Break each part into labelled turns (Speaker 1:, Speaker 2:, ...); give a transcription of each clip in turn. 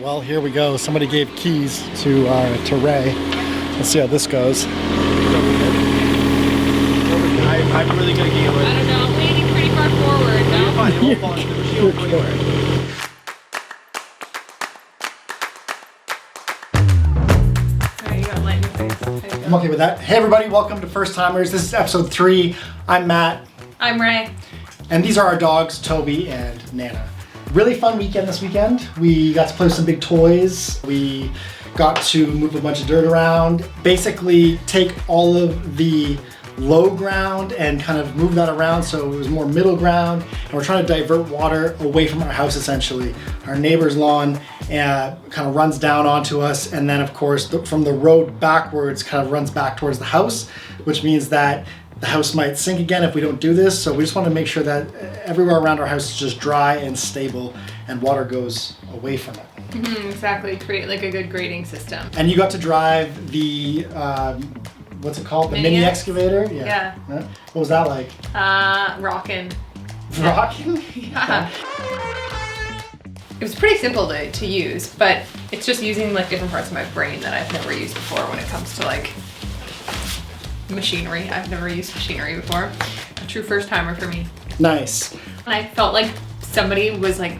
Speaker 1: well, here we go. Somebody gave keys to Ray. Let's see how this goes.
Speaker 2: I'm really gonna get away.
Speaker 3: I don't know, I'm leaning pretty far forward. No?
Speaker 2: You're fine, it won't fall into the machine. Won't go anywhere.
Speaker 3: Alright, you gotta light your face.
Speaker 1: I'm okay with that. Hey everybody, welcome to First Timers. This is episode 3. I'm Matt.
Speaker 3: I'm Ray.
Speaker 1: And these are our dogs, Toby and Nana. Really fun weekend this weekend. We got to play with some big toys. We got to move a bunch of dirt around. Basically take all of the low ground and kind of move that around so it was more middle ground. And we're trying to divert water away from our house essentially. Our neighbor's lawn kind of runs down onto us, and then of course from the road backwards kind of runs back towards the house, which means that the house might sink again if we don't do this. So we just want to make sure that everywhere around our house is just dry and stable and water goes away from it.
Speaker 3: Exactly, create like a good grading system.
Speaker 1: And you got to drive the, what's it called? The mini excavator?
Speaker 3: Yeah.
Speaker 1: What was that like?
Speaker 3: Rockin'.
Speaker 1: Rocking?
Speaker 3: Yeah. It was pretty simple to use, but it's just using like different parts of my brain that I've never used before when it comes to like machinery. I've never used machinery before. A true first timer for me.
Speaker 1: Nice.
Speaker 3: And I felt like somebody was like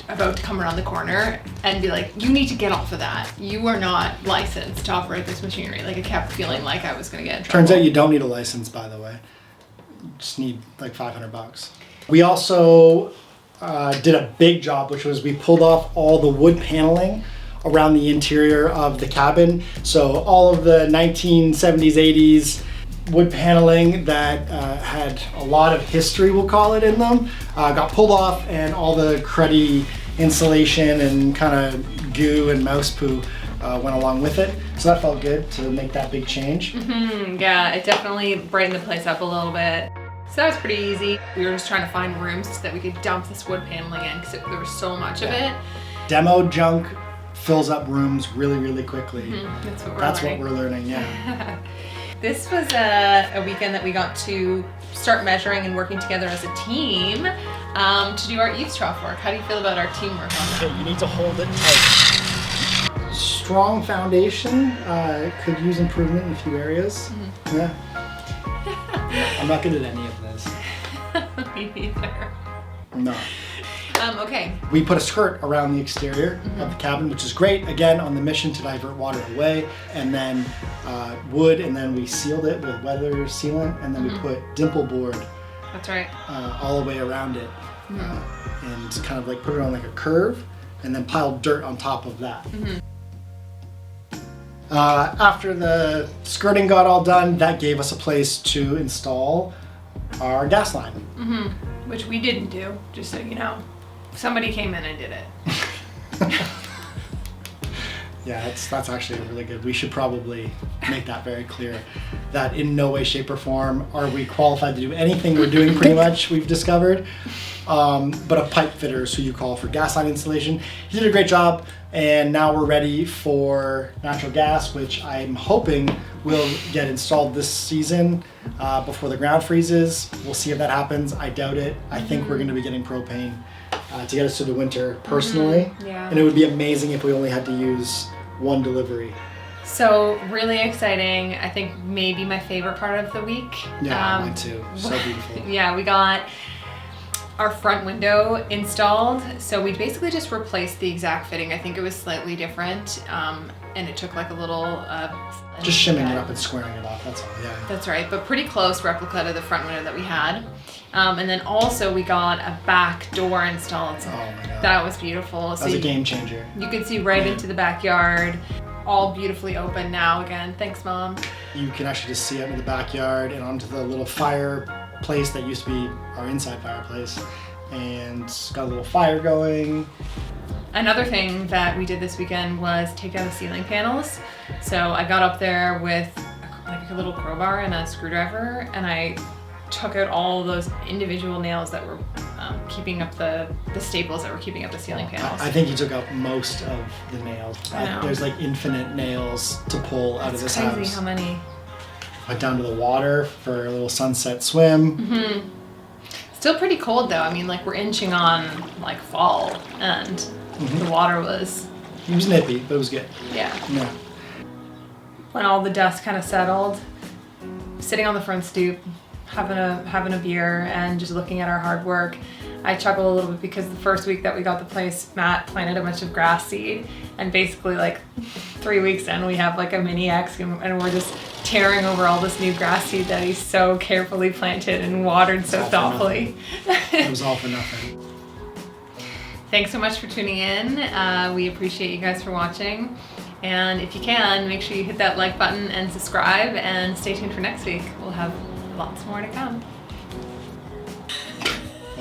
Speaker 3: about to come around the corner and be like, you need to get off of that. You are not licensed to operate this machinery. Like I kept feeling like I was gonna get in trouble.
Speaker 1: Turns out you don't need a license, by the way. You just need like $500. We also did a big job, which was we pulled off all the wood paneling around the interior of the cabin. So all of the 1970s, 80s wood paneling that had a lot of history, we'll call it, in them, got pulled off, and all the cruddy insulation and kind of goo and mouse poo went along with it. So that felt good to make that big change.
Speaker 3: Yeah, it definitely brightened the place up a little bit. So that was pretty easy. We were just trying to find rooms so that we could dump this wood paneling in because there was so much of it.
Speaker 1: Demo junk fills up rooms really, really quickly.
Speaker 3: That's
Speaker 1: what we're learning, yeah.
Speaker 3: This was a weekend that we got to start measuring and working together as a team to do our eaves trough work. How do you feel about our teamwork on that?
Speaker 1: Okay, you need to hold it tight. Strong foundation could use improvement in a few areas. Yeah. I'm not good at any of this.
Speaker 3: Me neither.
Speaker 1: I'm not.
Speaker 3: Okay.
Speaker 1: We put a skirt around the exterior of the cabin, which is great, again, on the mission to divert water away, and then wood, and then we sealed it with weather sealant, and then we put dimple board.
Speaker 3: That's right.
Speaker 1: All the way around it, and kind of like put it on like a curve, and then piled dirt on top of that. After the skirting got all done, that gave us a place to install our gas line.
Speaker 3: Which we didn't do, just so you know. Somebody came in and did it.
Speaker 1: Yeah, that's actually really good. We should probably make that very clear, that in no way, shape, or form are we qualified to do anything we're doing, pretty much, we've discovered. But a pipe fitter is who you call for gas line installation. He did a great job, and now we're ready for natural gas, which I'm hoping will get installed this season before the ground freezes. We'll see if that happens. I doubt it. I think we're going to be getting propane to get us through the winter personally.
Speaker 3: Yeah.
Speaker 1: And it would be amazing if we only had to use one delivery.
Speaker 3: So really exciting. I think maybe my favorite part of the week.
Speaker 1: Yeah, mine too. So beautiful.
Speaker 3: Yeah, we got our front window installed. So we basically just replaced the exact fitting. I think it was slightly different. And it took like a little...
Speaker 1: just shimming it up and squaring it off, that's all, yeah.
Speaker 3: That's right, but pretty close replica to the front window that we had. And then also we got a back door installed.
Speaker 1: Oh my God.
Speaker 3: That was beautiful.
Speaker 1: That was a game changer.
Speaker 3: You could see right into the backyard, all beautifully open now again. Thanks, Mom.
Speaker 1: You can actually just see out into the backyard and onto the little fireplace that used to be our inside fireplace. And got a little fire going.
Speaker 3: Another thing that we did this weekend was take down the ceiling panels. So I got up there with like a little crowbar and a screwdriver, and I took out all those individual nails that were keeping up the staples that were keeping up the ceiling panels.
Speaker 1: I think you took out most of the nails. There's like infinite nails to pull out of this house.
Speaker 3: It's crazy how many.
Speaker 1: Went down to the water for a little sunset swim.
Speaker 3: Still pretty cold though. I mean, like we're inching on like fall, and the water was
Speaker 1: It was nippy, but it was good.
Speaker 3: Yeah.
Speaker 1: Yeah.
Speaker 3: When all the dust kind of settled, sitting on the front stoop, having a beer and just looking at our hard work, I chuckle a little bit because the first week that we got the place, Matt planted a bunch of grass seed, and basically like 3 weeks in, we have like a mini excavator and we're just tearing over all this new grass seed that he so carefully planted and watered so thoughtfully.
Speaker 1: It was all for nothing.
Speaker 3: Thanks so much for tuning in. We appreciate you guys for watching. And if you can, make sure you hit that like button and subscribe, and stay tuned for next week. We'll have lots more to come.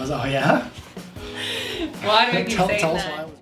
Speaker 1: Oh yeah?
Speaker 3: Why do I keep saying
Speaker 1: tell us
Speaker 3: that?
Speaker 1: why.